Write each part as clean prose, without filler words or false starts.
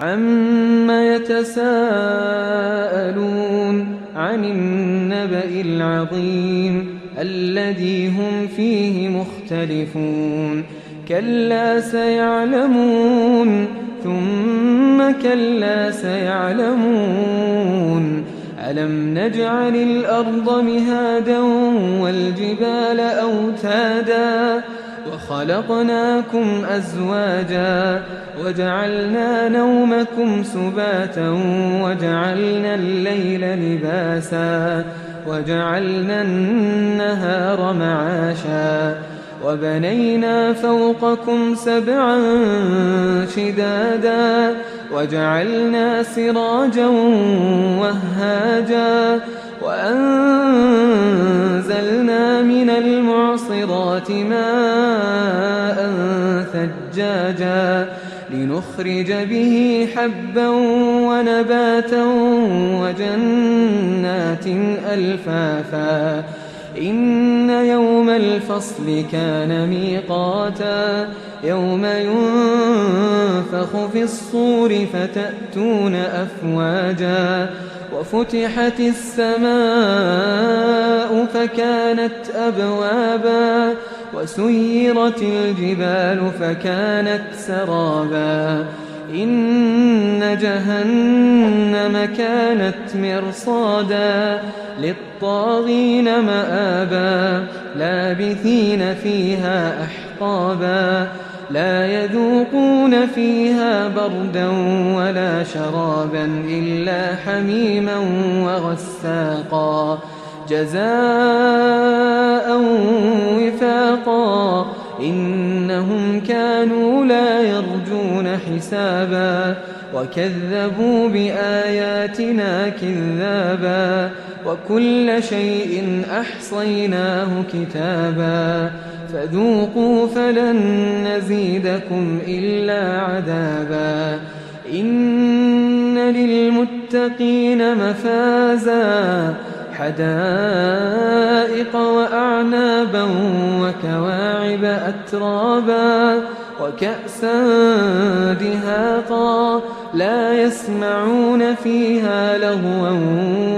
عَمَّ يَتَسَاءَلُونَ عَنِ النَّبَإِ الْعَظِيمِ الَّذِي هُمْ فِيهِ مُخْتَلِفُونَ كَلَّا سَيَعْلَمُونَ ثُمَّ كَلَّا سَيَعْلَمُونَ أَلَمْ نَجْعَلِ الْأَرْضَ مِهَادًا وَالْجِبَالَ أَوْتَادًا وَخَلَقْنَاكُمْ أَزْوَاجًا وَجَعَلْنَا نَوْمَكُمْ سُبَاتًا وَجَعَلْنَا اللَّيْلَ لِبَاسًا وَجَعَلْنَا النَّهَارَ مَعَاشًا وَبَنَيْنَا فَوْقَكُمْ سَبْعًا شِدَادًا وَجَعَلْنَا سِرَاجًا وَهَّاجًا وَأَنزَلْنَا مِنَ الْمُعْصِرَاتِ مَاءً ثَجَّاجًا لِنُخْرِجَ بِهِ حَبًّا وَنَبَاتًا وَجَنَّاتٍ أَلْفَافًا إِنَّ يَوْمَ الْفَصْلِ كَانَ مِيقَاتًا يَوْمَ يُنفَخُ فِي الصُّورِ فَتَأْتُونَ أَفْوَاجًا وَفُتِحَتِ السَّمَاءُ فَكَانَتْ أَبْوَابًا وَسُيِّرَتِ الْجِبَالُ فَكَانَتْ سَرَابًا إِنَّ جَهَنَّمَ كَانَتْ مِرْصَادًا لِّلطَّاغِينَ مَآبًا لَّابِثِينَ فِيهَا أَحْقَابًا لَّا يَذُوقُونَ فِيهَا بَرْدًا وَلَا شَرَابًا إِلَّا حَمِيمًا وَغَسَّاقًا جَزَاءً وِفَاقًا إِنَّهُمْ كَانُوا لَا يَرْجُونَ حِسَابًا وَكَذَّبُوا بِآيَاتِنَا كِذَّابًا وَكُلَّ شَيْءٍ أَحْصَيْنَاهُ كِتَابًا فَذُوقُوا فَلَن نَّزِيدَكُمْ إِلَّا عَذَابًا إِنَّ لِلْمُتَّقِينَ مَفَازًا حَدَائِقَ وَأَعْنَابًا وَكَوَاعِبَ أَتْرَابًا وَكَأْسًا دِهَاقًا لَّا يَسْمَعُونَ فِيهَا لَغْوًا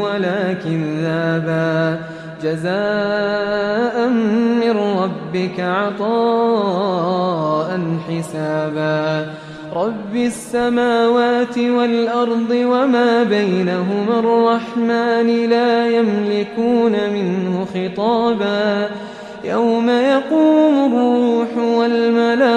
وَلَا كِذَّابًا جَزَاءً مِّن رَّبِّكَ عَطَاءً حِسَابًا رَّبِّ السَّمَاوَاتِ وَالْأَرْضِ وَمَا بَيْنَهُمَا الرَّحْمَٰنِ لَا يَمْلِكُونَ مِنْهُ خِطَابًا يَوْمَ يَقُومُ الرُّوحُ وَالْمَلَائِكَةُ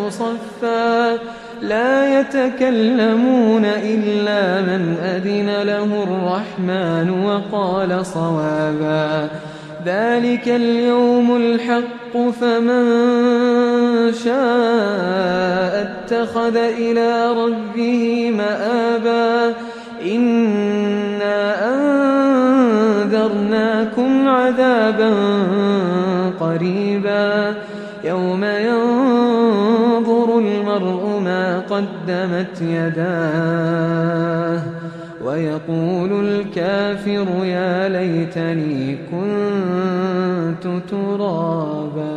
صَفًّا لَّا يَتَكَلَّمُونَ إِلَّا مَنْ أَذِنَ لَهُ الرَّحْمَٰنُ وَقَالَ صَوَابًا ذَلِكَ الْيَوْمُ الْحَقُّ فَمَن شَاءَ اتَّخَذَ إِلَىٰ رَبِّهِ مَآبًا إِنَّا أَنذَرْنَاكُمْ عَذَابًا قَرِيبًا يَوْمَ يَنظُرُ الْمَرْءُ مَا قَدَّمَتْ يَدَاهُ وَيَقُولُ الْكَافِرُ يَا لَيْتَنِي كُنتُ تُرَابًا